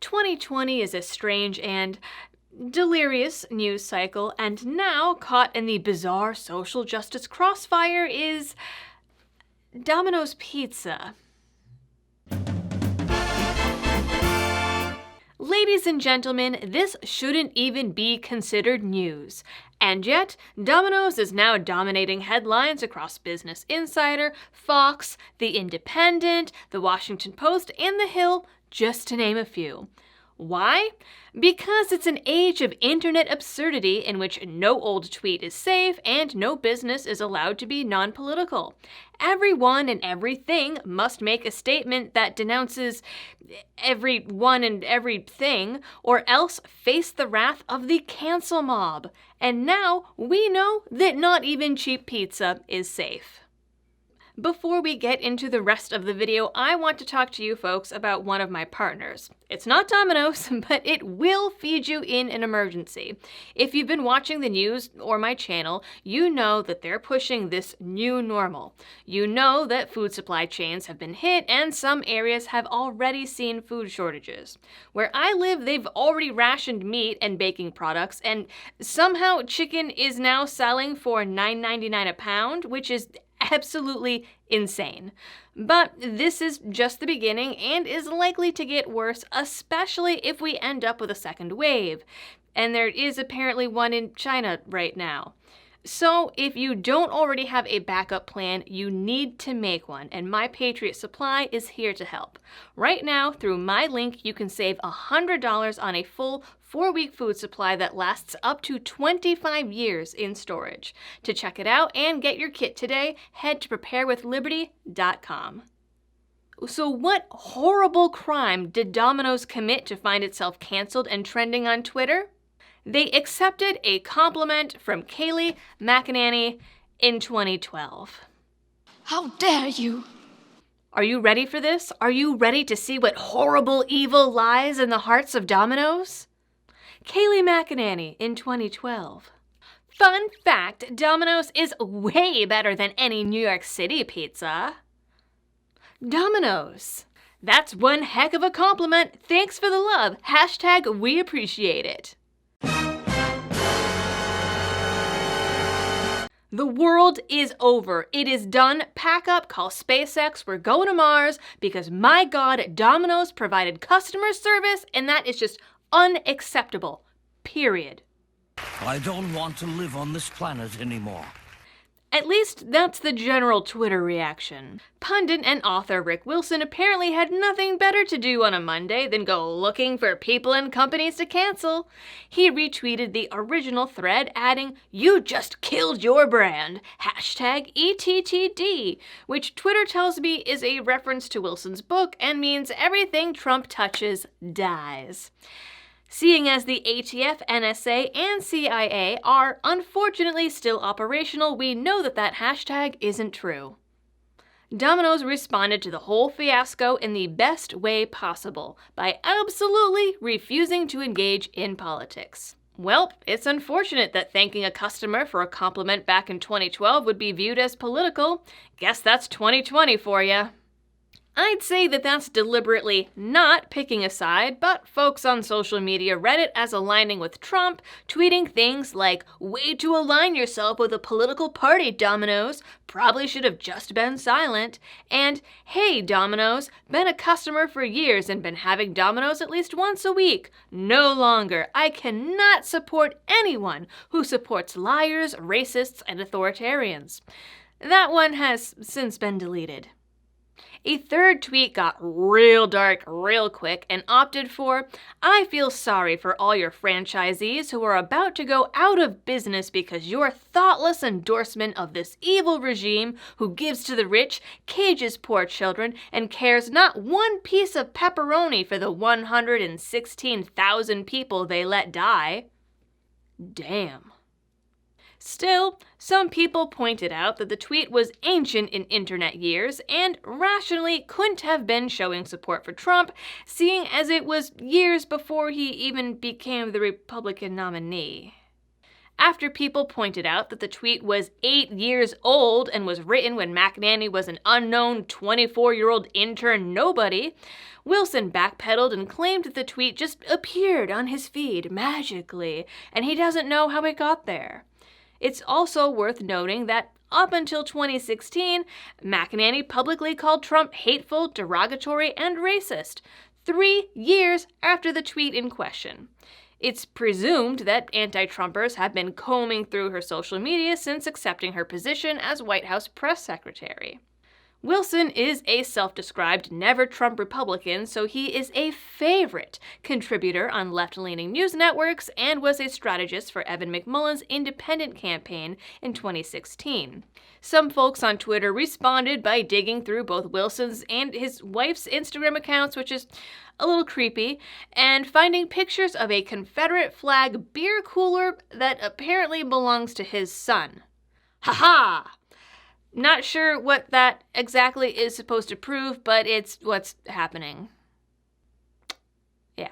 2020 is a strange and delirious news cycle, and now caught in the bizarre social justice crossfire is Domino's Pizza. Ladies and gentlemen, this shouldn't even be considered news. And yet, Domino's is now dominating headlines across Business Insider, Fox, The Independent, The Washington Post, and The Hill, just to name a few. Why? Because it's an age of internet absurdity in which no old tweet is safe and no business is allowed to be non-political. Everyone and everything must make a statement that denounces everyone and everything, or else face the wrath of the cancel mob. And now we know that not even cheap pizza is safe. Before we get into the rest of the video, I want to talk to you folks about one of my partners. It's not Domino's, but it will feed you in an emergency. If you've been watching the news or my channel, you know that they're pushing this new normal. You know that food supply chains have been hit and some areas have already seen food shortages. Where I live, they've already rationed meat and baking products, and somehow chicken is now selling for $9.99 a pound, which is absolutely insane. But this is just the beginning and is likely to get worse, especially if we end up with a second wave. And there is apparently one in China right now. So if you don't already have a backup plan, you need to make one, and my Patriots Supply is here to help. Right now, through my link, you can save $100 on a full 4-week food supply that lasts up to 25 years in storage. To check it out and get your kit today, head to preparewithliberty.com. So what horrible crime did Domino's commit to find itself canceled and trending on Twitter? They accepted a compliment from Kayleigh McEnany in 2012. How dare you! Are you ready for this? Are you ready to see what horrible evil lies in the hearts of Domino's? Kayleigh McEnany in 2012. Fun fact, Domino's is way better than any New York City pizza. Domino's. That's one heck of a compliment. Thanks for the love. Hashtag we appreciate it. The world is over. It is done. Pack up, call SpaceX, we're going to Mars, because my God, Domino's provided customer service, and that is just unacceptable. Period. I don't want to live on this planet anymore. At least that's the general Twitter reaction. Pundit and author Rick Wilson apparently had nothing better to do on a Monday than go looking for people and companies to cancel. He retweeted the original thread, adding, "You just killed your brand, hashtag ETTD," which Twitter tells me is a reference to Wilson's book and means everything Trump touches dies. Seeing as the ATF, NSA, and CIA are unfortunately still operational, we know that that hashtag isn't true. Domino's responded to the whole fiasco in the best way possible, by absolutely refusing to engage in politics. Well, it's unfortunate that thanking a customer for a compliment back in 2012 would be viewed as political. Guess that's 2020 for ya. I'd say that that's deliberately not picking a side, but folks on social media read it as aligning with Trump, tweeting things like, "Way to align yourself with a political party, Domino's, probably should have just been silent," and, "Hey, Domino's, been a customer for years and been having Domino's at least once a week. No longer. I cannot support anyone who supports liars, racists, and authoritarians." That one has since been deleted. A third tweet got real dark real quick and opted for, "I feel sorry for all your franchisees who are about to go out of business because your thoughtless endorsement of this evil regime who gives to the rich, cages poor children, and cares not one piece of pepperoni for the 116,000 people they let die." Damn. Still, some people pointed out that the tweet was ancient in internet years and rationally couldn't have been showing support for Trump, seeing as it was years before he even became the Republican nominee. after people pointed out that the tweet was 8 years old and was written when McEnany was an unknown 24-year-old intern nobody. Wilson backpedaled and claimed that the tweet just appeared on his feed magically, and he doesn't know how it got there. It's also worth noting that up until 2016, McEnany publicly called Trump hateful, derogatory, and racist, 3 years after the tweet in question. It's presumed that anti-Trumpers have been combing through her social media since accepting her position as White House press secretary. Wilson is a self-described never-Trump Republican, so he is a favorite contributor on left-leaning news networks and was a strategist for Evan McMullen's independent campaign in 2016. Some folks on Twitter responded by digging through both Wilson's and his wife's Instagram accounts, which is a little creepy, and finding pictures of a Confederate flag beer cooler that apparently belongs to his son. Ha-ha! Not sure what that exactly is supposed to prove, but it's what's happening. Yeah.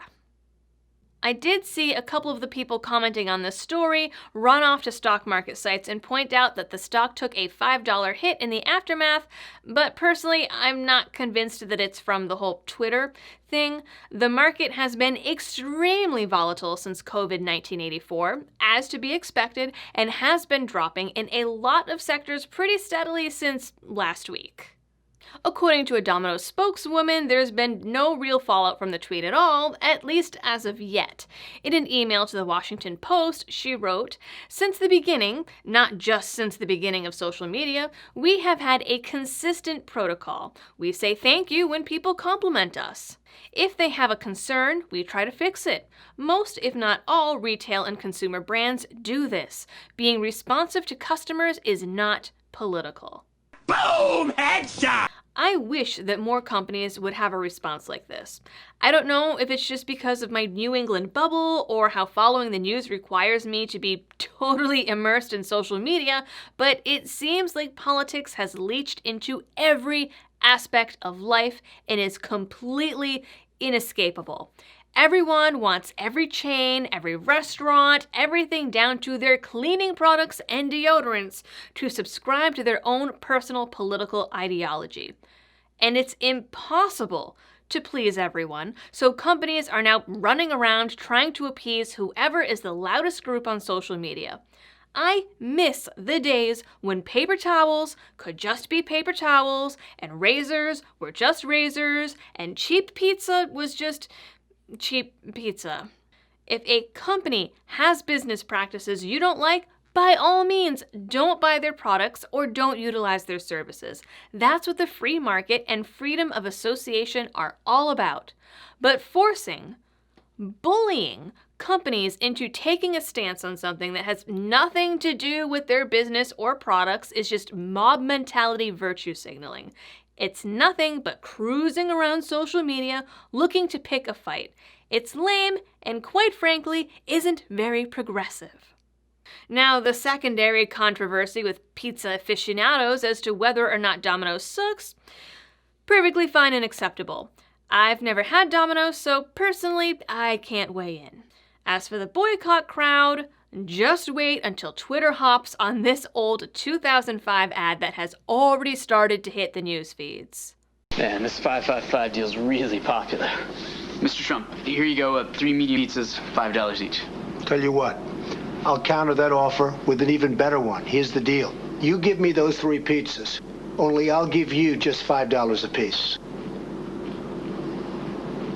I did see a couple of the people commenting on this story run off to stock market sites and point out that the stock took a $5 hit in the aftermath, but personally, I'm not convinced that it's from the whole Twitter thing. The market has been extremely volatile since COVID-19 '84, as to be expected, and has been dropping in a lot of sectors pretty steadily since last week. According to a Domino's spokeswoman, there's been no real fallout from the tweet at all, at least as of yet. In an email to the Washington Post, she wrote, "Since the beginning, not just since the beginning of social media, we have had a consistent protocol. We say thank you when people compliment us. If they have a concern, we try to fix it. Most, if not all, retail and consumer brands do this. Being responsive to customers is not political." Boom! Headshot! I wish that more companies would have a response like this. I don't know if it's just because of my New England bubble or how following the news requires me to be totally immersed in social media, but it seems like politics has leached into every aspect of life and is completely inescapable. Everyone wants every chain, every restaurant, everything down to their cleaning products and deodorants to subscribe to their own personal political ideology. And it's impossible to please everyone, so companies are now running around trying to appease whoever is the loudest group on social media. I miss the days when paper towels could just be paper towels, and razors were just razors, and cheap pizza was just cheap pizza. If a company has business practices you don't like, by all means, don't buy their products or don't utilize their services. That's what the free market and freedom of association are all about. But forcing, bullying companies into taking a stance on something that has nothing to do with their business or products is just mob mentality virtue signaling. It's nothing but cruising around social media looking to pick a fight. It's lame and, quite frankly, isn't very progressive. Now, the secondary controversy with pizza aficionados as to whether or not Domino's sucks, perfectly fine and acceptable. I've never had Domino's, so personally, I can't weigh in. As for the boycott crowd, just wait until Twitter hops on this old 2005 ad that has already started to hit the news feeds. Man, this 555 deal's really popular. Mr. Trump, here you go, 3 medium pizzas, $5 each. Tell you what, I'll counter that offer with an even better one. Here's the deal. You give me those 3 pizzas, only I'll give you just $5 apiece.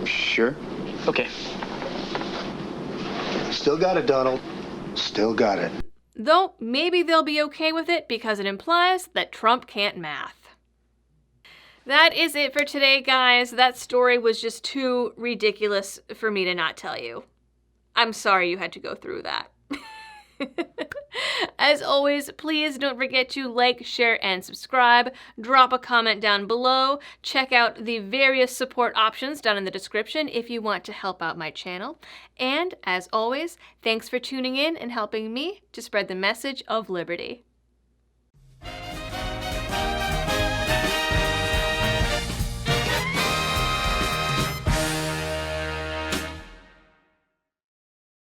Sure. Okay. Still got it, Donald. Still got it. Though maybe they'll be okay with it because it implies that Trump can't math. That is it for today, guys. That story was just too ridiculous for me to not tell you. I'm sorry you had to go through that. As always, please don't forget to like, share, and subscribe. Drop a comment down below. Check out the various support options down in the description if you want to help out my channel. And as always, thanks for tuning in and helping me to spread the message of liberty.